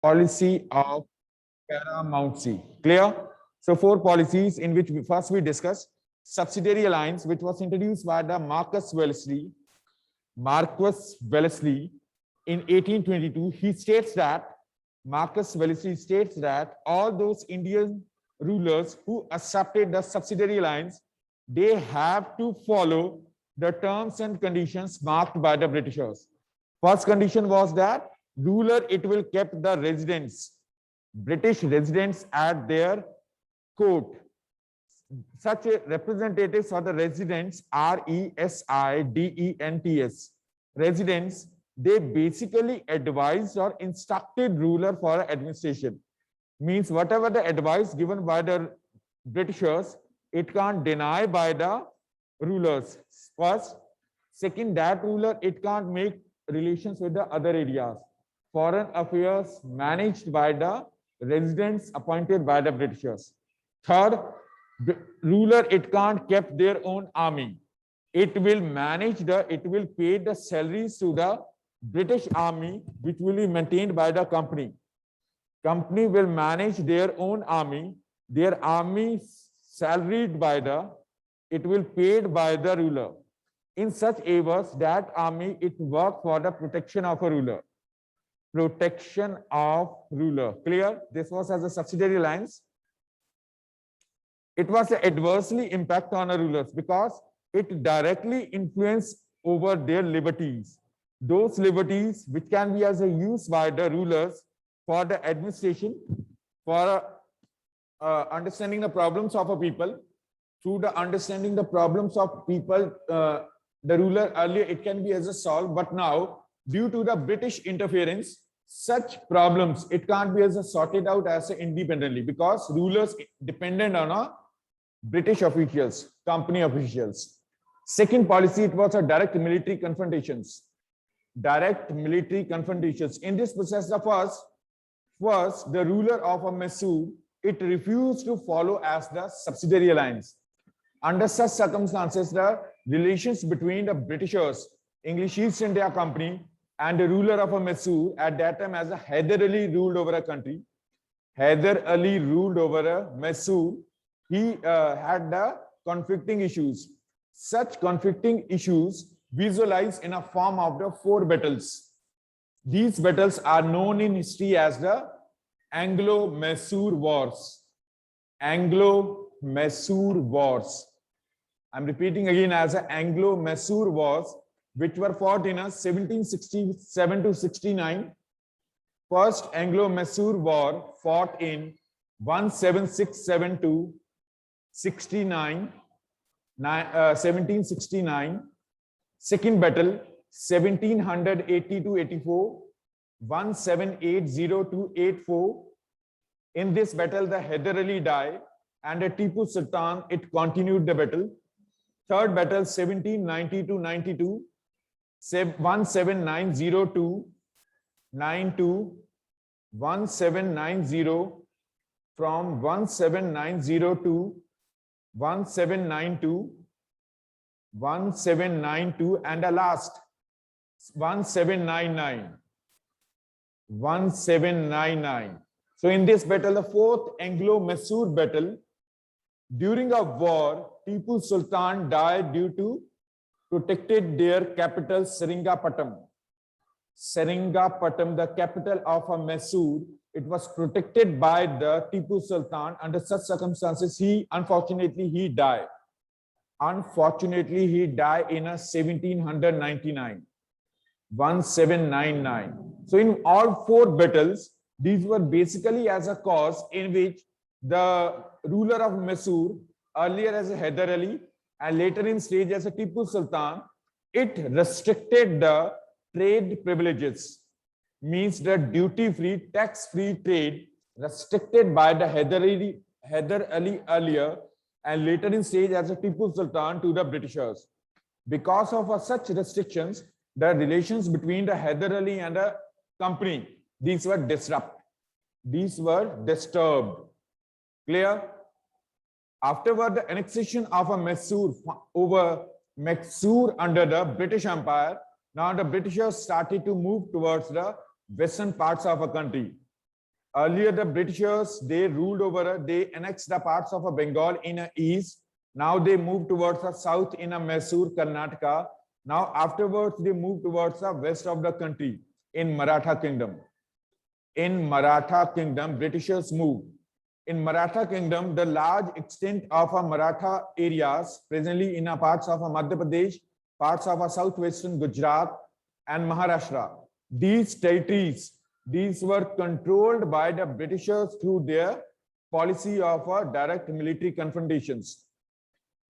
policy of paramountcy. Clear? So four policies in which first we discuss subsidiary alliance, which was introduced by the Marcus Wellesley in 1822. Marcus Wellesley states that all those Indian rulers who accepted the subsidiary alliance, they have to follow the terms and conditions marked by the Britishers. First condition was that ruler, it will keep the British residents at their court. Such representatives for the residents, residents, residents, they basically advised or instructed ruler for administration. Means whatever the advice given by the Britishers, it can't deny by the rulers. First. Second, that ruler, it can't make relations with the other areas. Foreign affairs managed by the residents appointed by the Britishers. Third, ruler, it can't keep their own army. It will pay the salaries to the British army, which will be maintained by the company. Company will manage their own army. Their army salaried by it will paid by the ruler. In such avers, that army, it worked for the protection of a ruler. Protection of ruler. Clear? This was as a subsidiary alliance. It was adversely impact on the rulers because it directly influenced over their liberties. Those liberties which can be as a use by the rulers for the administration, for understanding the problems of a people. Through the understanding the problems of people, the ruler earlier, it can be as a solve, but now due to the British interference, such problems, it can't be as a sorted out as a independently because rulers dependent on a British officials, company officials. Second policy, it was a direct military confrontations. Direct military confrontations. In this process, the first, the ruler of a Mysore, it refused to follow as the subsidiary alliance. Under such circumstances, the relations between the Britishers, English East India Company, and the ruler of a Mysore at that time as a Hyder Ali ruled over a country. Hyder Ali ruled over a Mysore. He had the conflicting issues. Such conflicting issues visualized in a form of the four battles. These battles are known in history as the Anglo-Mysore Wars. Anglo-Mysore Wars. I'm repeating again as the Anglo-Mysore Wars, which were fought in 1767 to 69. First Anglo-Mysore War fought in 1767 to 1769. Second battle 1780 to 84. 1780 to 84. In this battle, the Hyder Ali died and the Tipu Sultan, it continued the battle. Third battle 1790 to 92. 1790 to 92. 1790 from 1790 to 1792. 1792 and the last 1799. 1799. So in this battle, the fourth Anglo-Mysore battle, during a war, Tipu Sultan died due to protected their capital Seringapatam. Seringapatam, the capital of a Mysore, it was protected by the Tipu Sultan. Under such circumstances, unfortunately he died. Unfortunately, he died in 1799. 1799. So in all four battles, these were basically as a cause in which the ruler of Mysore, earlier as a Hyder Ali and later in stage as a Tipu Sultan, it restricted the trade privileges, means the duty-free, tax-free trade restricted by the Hyder Ali earlier and later in stage as a Tipu Sultan to the Britishers. Because of such restrictions, the relations between the Hyder Ali and the company, these were disrupted. These were disturbed. Clear? Afterward, the annexation of a Mysore under the British Empire, now the Britishers started to move towards the western parts of a country. Earlier, the Britishers, they ruled over, they annexed the parts of Bengal in the east. Now they moved towards the south in Mysore, Karnataka. Now afterwards, they moved towards the west of the country in Maratha Kingdom. In Maratha Kingdom, Britishers moved. In Maratha Kingdom, the large extent of Maratha areas, presently in parts of Madhya Pradesh, parts of southwestern Gujarat and Maharashtra, these territories, these were controlled by the Britishers through their policy of direct military confrontations.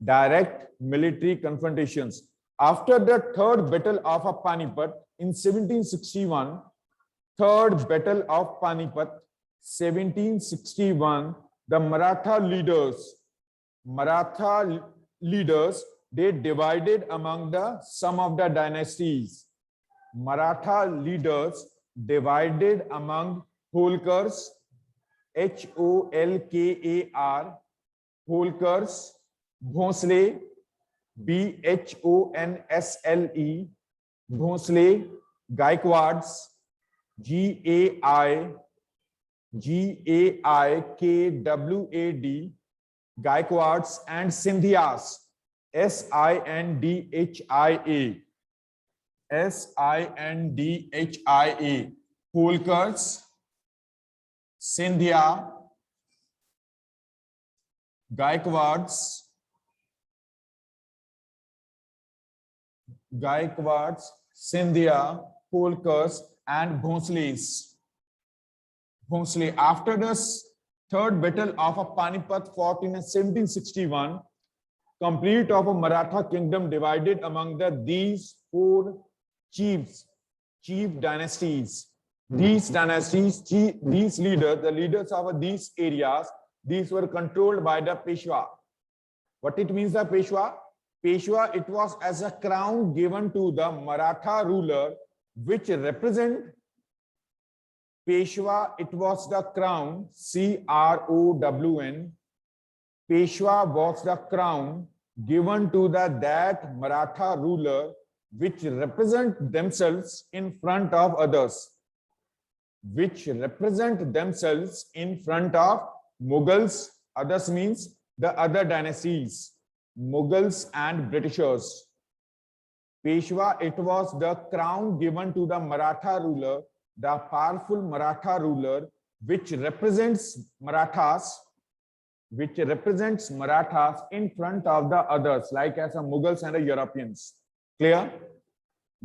Direct military confrontations. After the third battle of Panipat in 1761, third battle of Panipat, 1761, the Maratha leaders, they divided among some of the dynasties. Maratha leaders divided among Holkars, Holkar, Holkars, Bhonsle, Bhonsle, Bhonsle, Gaikwads, Gaikwad, Gaikwads, and Sindhyas, Sindhia, Holkars, Sindhya, Gaikwads, Sindhya, Holkars, and Bhonsles. After the third battle of Panipat fought in 1761, complete of a Maratha kingdom divided among these four chief dynasties. These dynasties, these leaders, the leaders of these areas, these were controlled by the Peshwa. What it means, the Peshwa? Peshwa, it was as a crown given to the Maratha ruler, which represent Peshwa, it was the crown, CROWN. Peshwa was the crown given to that Maratha ruler, which represent themselves in front of others. Which represent themselves in front of Mughals, others means the other dynasties, Mughals and Britishers. Peshwa, it was the crown given to the Maratha ruler, the powerful Maratha ruler, which represents Marathas in front of the others, like as Mughals and Europeans. Clear?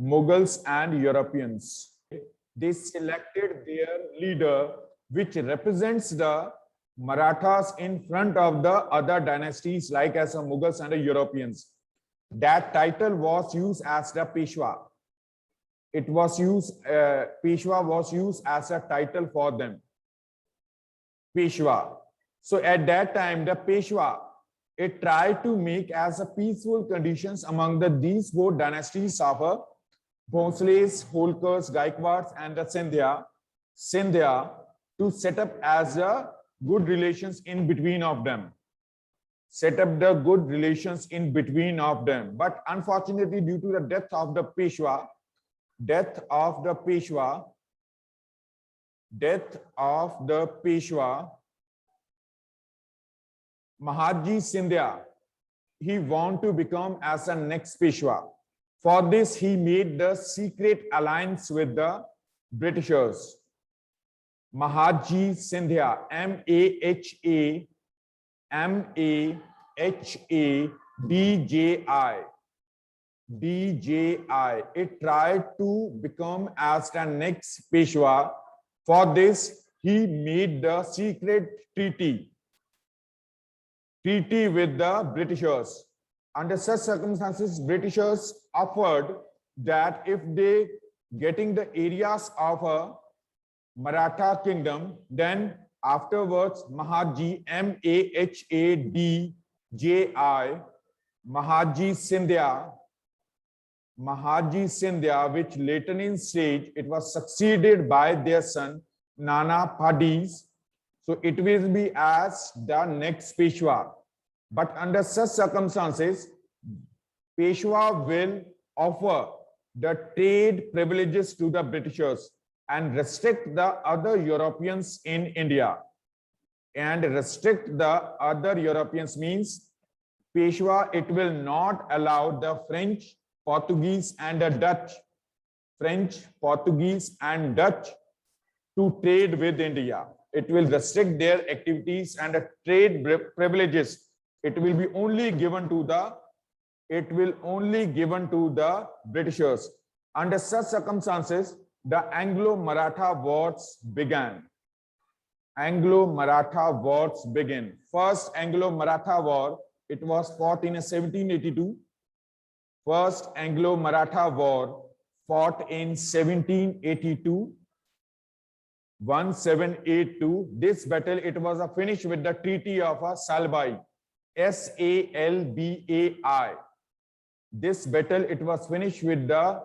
Mughals and Europeans. They selected their leader, which represents the Marathas in front of the other dynasties, like as Mughals and Europeans. That title was used as the Peshwa. It was used, Peshwa was used as a title for them. Peshwa. So at that time, the Peshwa, it tried to make as a peaceful conditions among these four dynasties of Bhonsles, Holkars, Gaikwads, and the Sindhya to set up as a good relations in between of them. Set up the good relations in between of them. But unfortunately, due to the death of the Peshwa, Maharji Sindhya, he wanted to become as a next Peshwa. For this, he made the secret alliance with the Britishers. Maharji Sindhya, DJI. It tried to become as the next Peshwa. For this, he made the secret treaty with the Britishers. Under such circumstances, Britishers offered that if they getting the areas of a Maratha kingdom, then afterwards Maharji, Mahadji, Maharji Sindhya, which later in stage, it was succeeded by their son, Nana Padis. So it will be as the next Peshwa. But under such circumstances, Peshwa will offer the trade privileges to the Britishers. and restrict the other Europeans in India. And restrict the other Europeans means Peshwa, it will not allow the French, Portuguese and the Dutch, French, Portuguese and Dutch to trade with India. It will restrict their activities and the trade privileges. It will be only given to the Britishers. Under such circumstances, the Anglo-Maratha Wars began. Anglo-Maratha Wars began. First Anglo-Maratha War, it was fought in 1782. First Anglo-Maratha War fought in 1782. 1782. This battle, it was a finish with the Treaty of Salbai. Salbai. This battle, it was finished with the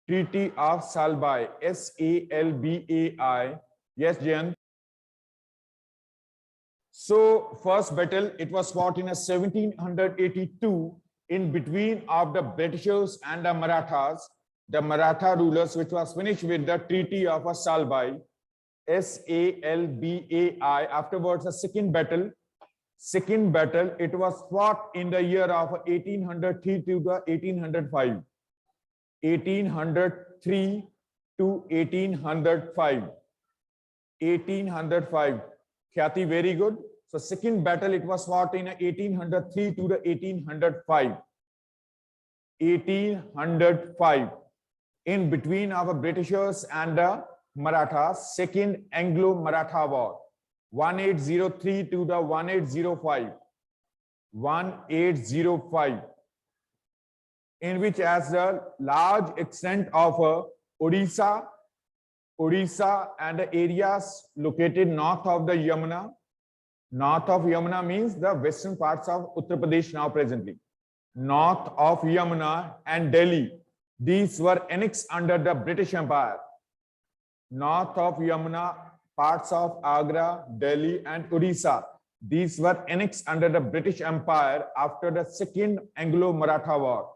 Treaty of Salbai. Salbai. Yes, Jan. So first battle, it was fought in 1782 in between of the Britishers and the Marathas, the Maratha rulers, which was finished with the Treaty of Salbai. Salbai. Afterwards, the second battle, it was fought in the year of 1803 to 1805. 1803 to 1805. 1805. Khyati, very good. So second battle, it was fought in 1803 to the 1805. 1805. In between our Britishers and the Marathas, second Anglo-Maratha War. 1803 to the 1805. 1805. In which as a large extent of Odisha and the areas located north of the Yamuna. North of Yamuna means the western parts of Uttar Pradesh now presently. North of Yamuna and Delhi. These were annexed under the British Empire. North of Yamuna, parts of Agra, Delhi and Odisha. These were annexed under the British Empire after the second Anglo-Maratha War,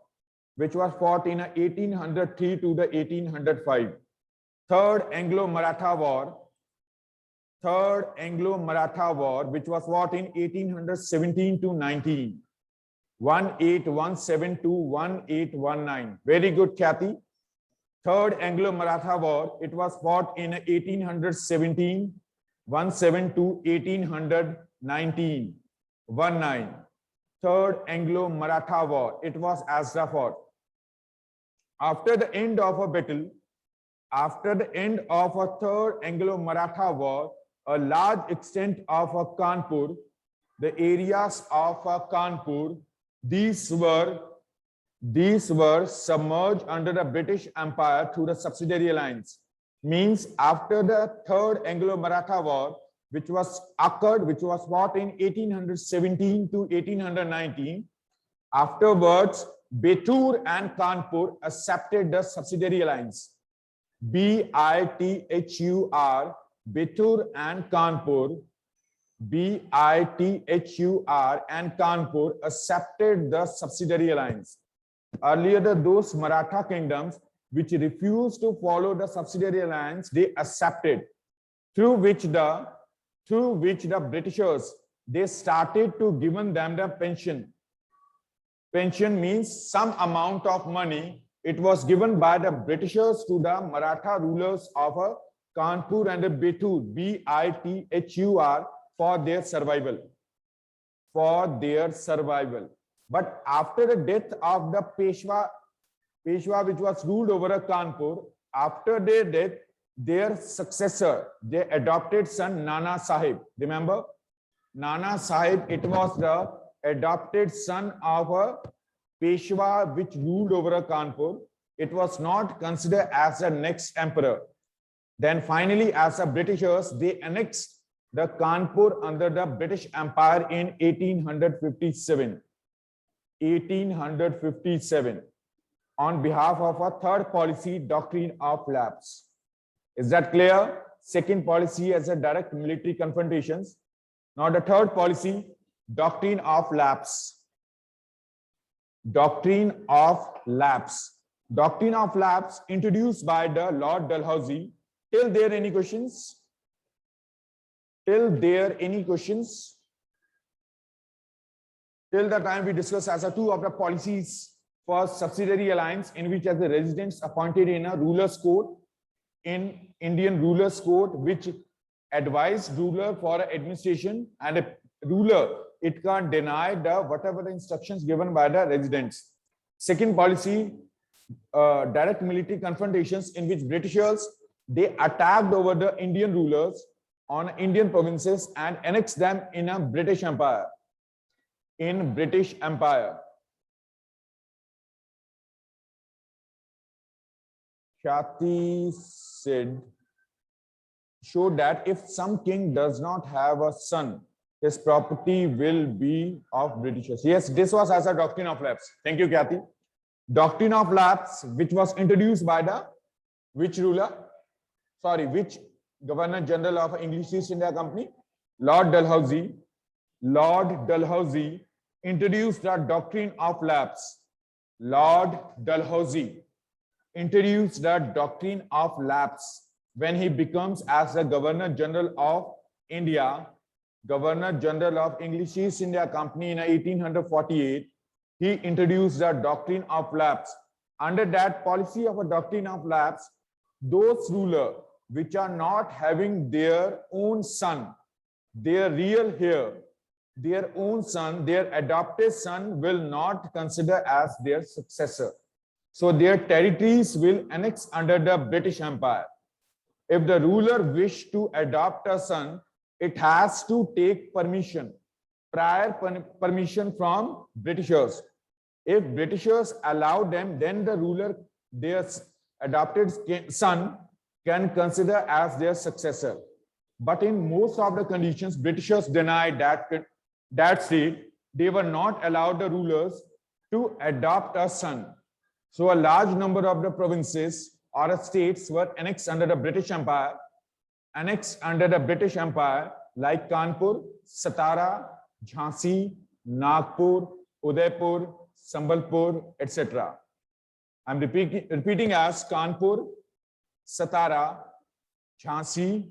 which was fought in 1803 to the 1805. Third Anglo-Maratha War, which was fought in 1817 to 19. 1817 to 1819. Very good, Khyati. Third Anglo-Maratha War, it was fought in 1817, 17 to 1819. 19. Third Anglo-Maratha War, it was Asra fought. After the end of a battle, after the end of a third Anglo-Maratha War, a large extent of Kanpur, the areas of Kanpur, these were submerged under the British Empire through the subsidiary alliance. Means after the third Anglo-Maratha War, which was fought in 1817 to 1819, afterwards, Bithur and Kanpur accepted the subsidiary alliance. Bithur, Bithur and Kanpur, Bithur and Kanpur accepted the subsidiary alliance. Earlier, those Maratha kingdoms which refused to follow the subsidiary alliance, they accepted, through which the Britishers, they started to give them the pension. Pension means some amount of money. It was given by the Britishers to the Maratha rulers of Kanpur and Bithur, Bithur, for their survival. But after the death of the Peshwa, which was ruled over Kanpur, after their death, their successor, their adopted son Nana Sahib. Remember, Nana Sahib, it was the adopted son of a Peshwa which ruled over Kanpur. It was not considered as the next emperor. Then finally, as the Britishers, they annexed the Kanpur under the British Empire in 1857. 1857. On behalf of a third policy, doctrine of lapse. Is that clear? Second policy as a direct military confrontations. Now the third policy, doctrine of lapse. Doctrine of lapse. Doctrine of lapse introduced by the Lord Dalhousie. Till there any questions? Till there any questions? Till the time we discuss as a two of the policies for subsidiary alliance in which as the residents appointed in a ruler's court in Indian ruler's court, which advise ruler for administration, and a ruler, it can't deny the whatever the instructions given by the residents. Second policy, direct military confrontations in which Britishers, they attacked over the Indian rulers on Indian provinces and annexed them in a British Empire. In British Empire. Khyati said, showed that if some king does not have a son, his property will be of Britishers. Yes, this was as a doctrine of lapse. Thank you, Khyati. Doctrine of lapse, which was introduced by the which ruler? Sorry, which Governor General of English East India Company? Lord Dalhousie. Lord Dalhousie introduced the doctrine of lapse. Lord Dalhousie introduced the doctrine of lapse when he becomes as the Governor General of India, Governor General of English East India Company in 1848. He introduced the doctrine of lapse. Under that policy of a doctrine of lapse, those rulers which are not having their own son, their real heir, their own son, their adopted son will not consider as their successor. So their territories will annex under the British Empire. If the ruler wish to adopt a son, it has to take permission, prior permission from Britishers. If Britishers allow them, then the ruler, their adopted son, can consider as their successor. But in most of the conditions, Britishers denied that state. They were not allowed the rulers to adopt a son. So a large number of the provinces or states were annexed under the British Empire, like Kanpur, Satara, Jhansi, Nagpur, Udaipur, Sambalpur, etc. I'm repeating as Kanpur, Satara, Jhansi,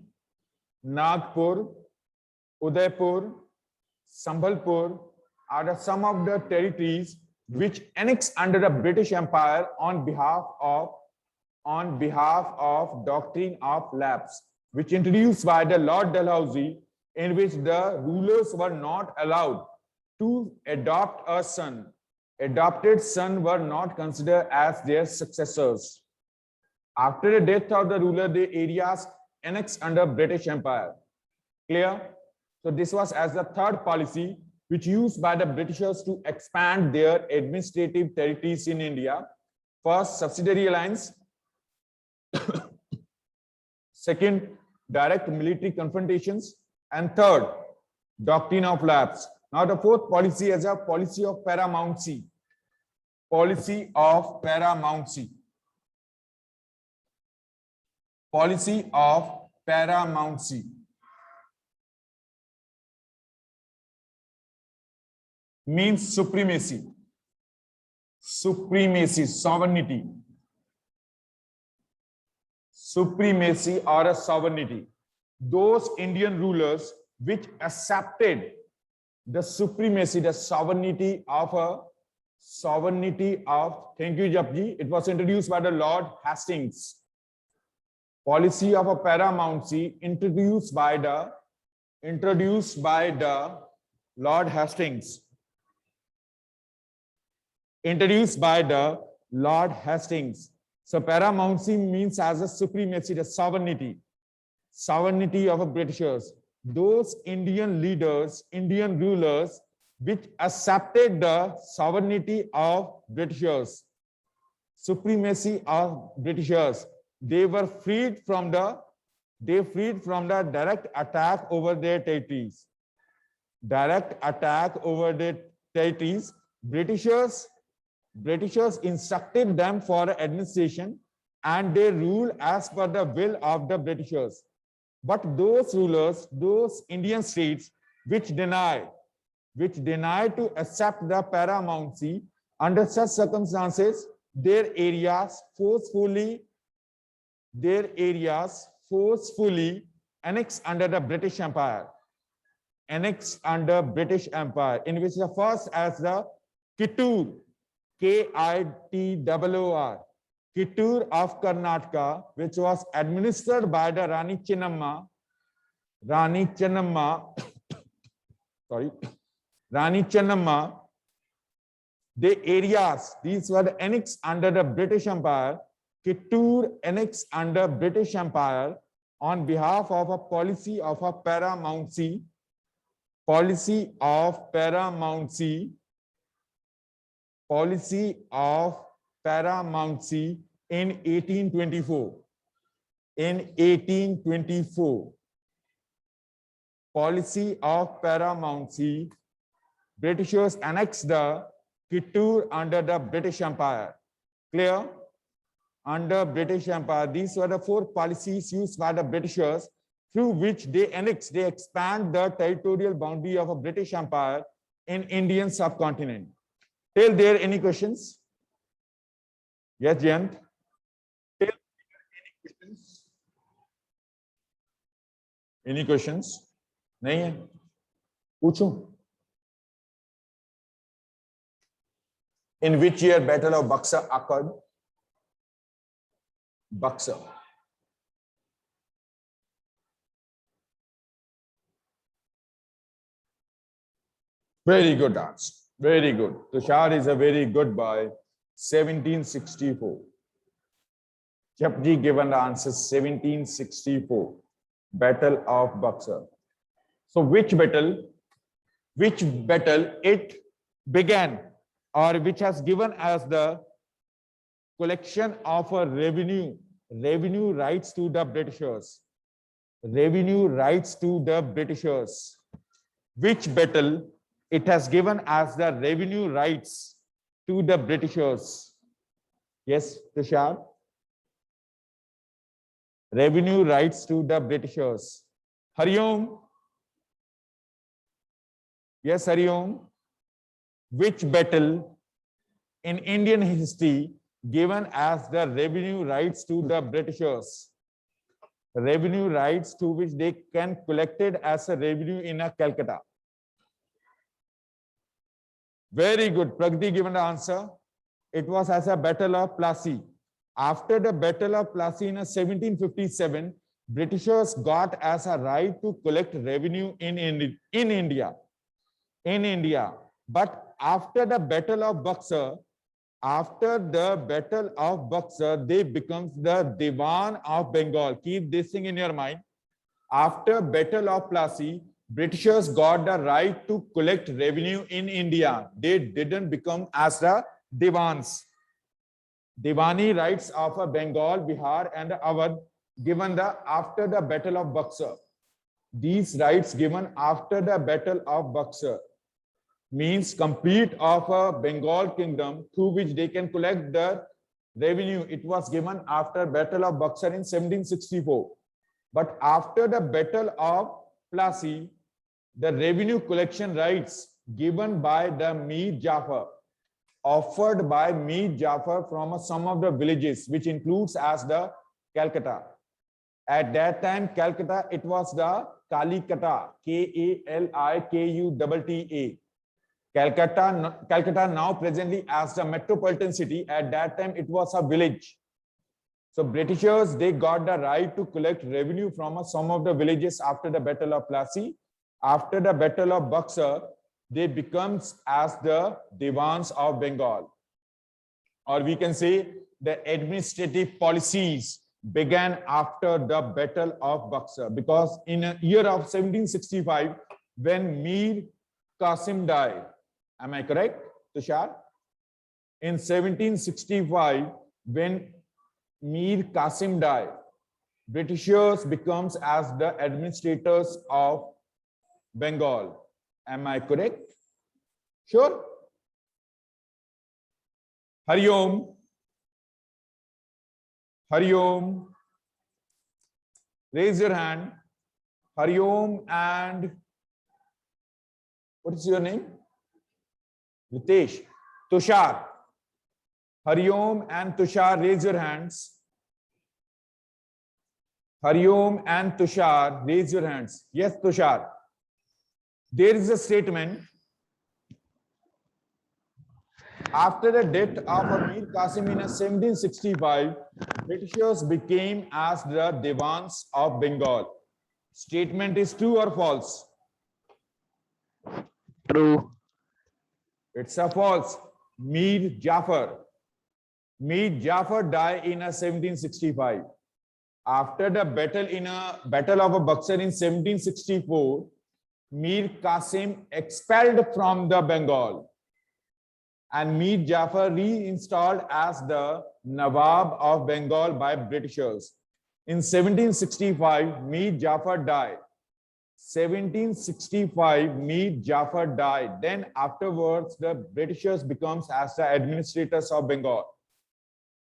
Nagpur, Udaipur, Sambalpur are some of the territories which annexed under the British Empire on behalf of doctrine of lapse, which introduced by the Lord Dalhousie, in which the rulers were not allowed to adopt a son. Adopted sons were not considered as their successors. After the death of the ruler, the areas annexed under British Empire. Clear? So this was as the third policy which used by the Britishers to expand their administrative territories in India. First, subsidiary alliance. Second, direct military confrontations. And third, doctrine of lapse. Now the fourth policy is a policy of paramountcy. Policy of paramountcy. Policy of paramountcy means supremacy, sovereignty, supremacy or a sovereignty. Those Indian rulers which accepted the supremacy, the sovereignty of, thank you Japji, it was introduced by the Lord Hastings. Policy of a paramountcy introduced by the Lord Hastings. Introduced by the Lord Hastings. So paramountcy means as a supremacy, the sovereignty of a Britishers. Those Indian leaders, Indian rulers, which accepted the sovereignty of Britishers, supremacy of Britishers, they were freed from the direct attack over their territories. Direct attack over their territories. Britishers instructed them for administration and they rule as per the will of the Britishers. But those rulers, those Indian states which denied to accept the paramountcy, under such circumstances, their areas forcefully annexed under the British Empire. Annexed under British Empire, in which the first as the Kittur, Kittoor, Kittur of Karnataka, which was administered by the Rani Chennamma, the areas, these were the annexed under the British Empire. Kittur annexed under British Empire on behalf of a policy of paramountcy in 1824. Policy of paramountcy, Britishers annexed the Kittur under the British Empire. Clear? Under British Empire, these were the 4 policies used by the Britishers through which they expand the territorial boundary of a British Empire in Indian subcontinent. Till there, any questions? Yes, Jayant? Till any questions? Any questions? नहीं है? पूछो. In which year Battle of Buxar occurred? Buxar. Very good answer. Very good. Tushar is a very good boy. 1764. Chapji given the answer 1764. Battle of Buxar. So which battle it began, or which has given as the collection of a revenue rights to the Britishers. Which battle it has given as the revenue rights to the Britishers? Yes, Tushar. Revenue rights to the Britishers. Hariom. Yes, Hariom. Which battle in Indian history given as the revenue rights to the Britishers? Revenue rights to which they can collected as a revenue in a Calcutta. Very good. Pragati given the answer. It was as a Battle of Plassey. After the Battle of Plassey in 1757, Britishers got as a right to collect revenue in India. But after the Battle of Buxar, they become the Diwan of Bengal. Keep this thing in your mind. After Battle of Plassey, Britishers got the right to collect revenue in India. They didn't become as the Diwans. Diwani rights of Bengal, Bihar, and Awadh given after the Battle of Buxar. These rights given after the Battle of Buxar means complete of a Bengal kingdom through which they can collect the revenue. It was given after Battle of Buxar in 1764. But after the Battle of Plassey, the revenue collection rights given by the Mir Jafar, offered by Mir Jafar from some of the villages, which includes as the Calcutta. At that time, Calcutta, it was the Kalikata, Kalikuta. Calcutta now presently as the metropolitan city. At that time, it was a village. So Britishers, they got the right to collect revenue from some of the villages after the Battle of Plassey. After the Battle of Buxar, they becomes as the Diwans of Bengal. Or we can say the administrative policies began after the Battle of Buxar, because in the year of 1765, when Mir Qasim died, am I correct, Tushar? In 1765, when Mir Qasim died, Britishers becomes as the administrators of Bengal. Am I correct? Sure. Hariom. Hariom. Raise your hand. Hariom and what is your name? Ritesh. Tushar. Hariom and Tushar, raise your hands. Hariom and Tushar, raise your hands. Yes, Tushar. There is a statement. After the death of Amir Qasim in 1765, Britishers became as the Devans of Bengal. Statement is true or false? True. It's a false. Mir Jafar. Mir Jafar died in 1765. After the battle of Buxar in 1764, Mir Qasim expelled from the Bengal, and Mir Jafar reinstalled as the Nawab of Bengal by Britishers. In 1765, Mir Jafar died. 1765, Mir Jafar died. Then afterwards, the Britishers becomes as the administrators of Bengal.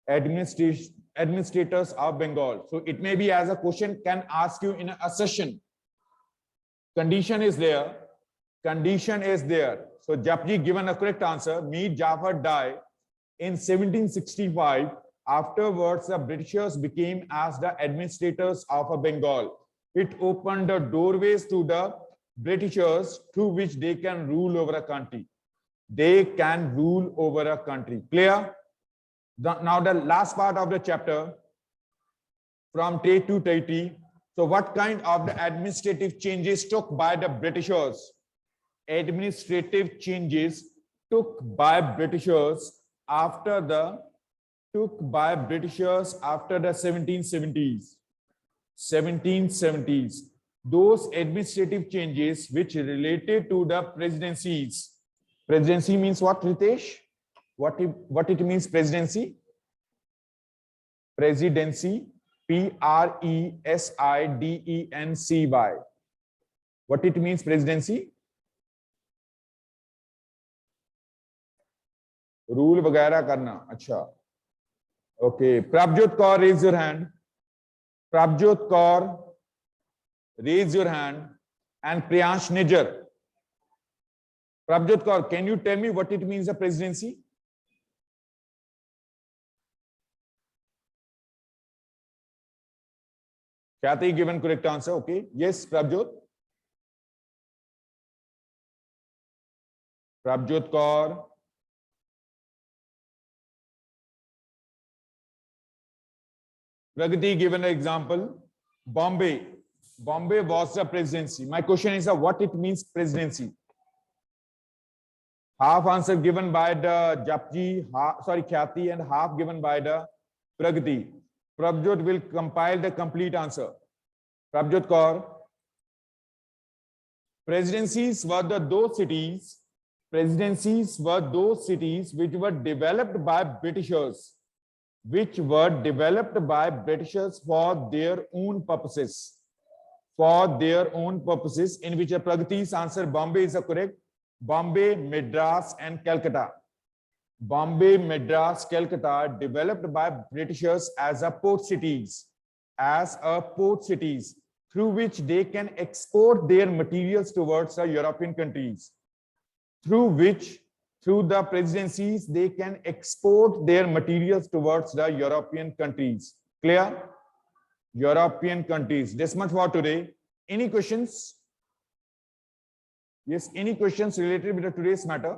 Administrators of Bengal. So it may be as a question can ask you in a session. Condition is there. Condition is there. So Japji given a correct answer. Mir Jafar died in 1765. Afterwards, the Britishers became as the administrators of Bengal. It opened the doorways to the Britishers through which they can rule over a country. They can rule over a country. Clear? Now the last part of the chapter, from Tay to Tahiti. So what kind of the administrative changes took by the Britishers? Administrative changes took by Britishers after the 1770s. 1770s. Those administrative changes which related to the presidencies. Presidency means what, Ritesh? What it means, presidency? Presidency, Presidency. What it means, presidency? Rule वगैरह करना. अच्छा. Okay. Prabjot Kaur, raise your hand. Prabjot Kaur, raise your hand. And Priyansh Nijjar. Prabjot Kaur, can you tell me what it means, the presidency? Khyati given correct answer. Okay. Yes, Prabjot. Prabjot Kaur. Pragati given an example. Bombay. Bombay was the presidency. My question is what it means, presidency? Half answer given by the Japji, Khyati, and half given by the Pragati. Prabjot will compile the complete answer. Prabjot Kaur. Presidencies were those cities which were developed by Britishers. For their own purposes. In which Pragati's answer, Bombay is correct. Bombay, Madras, and Calcutta. Bombay, Madras, Calcutta, developed by Britishers as a port cities, through which they can export their materials towards the European countries. Through the presidencies, they can export their materials towards the European countries. Clear? European countries. This much for today. Any questions? Yes, any questions related with today's matter?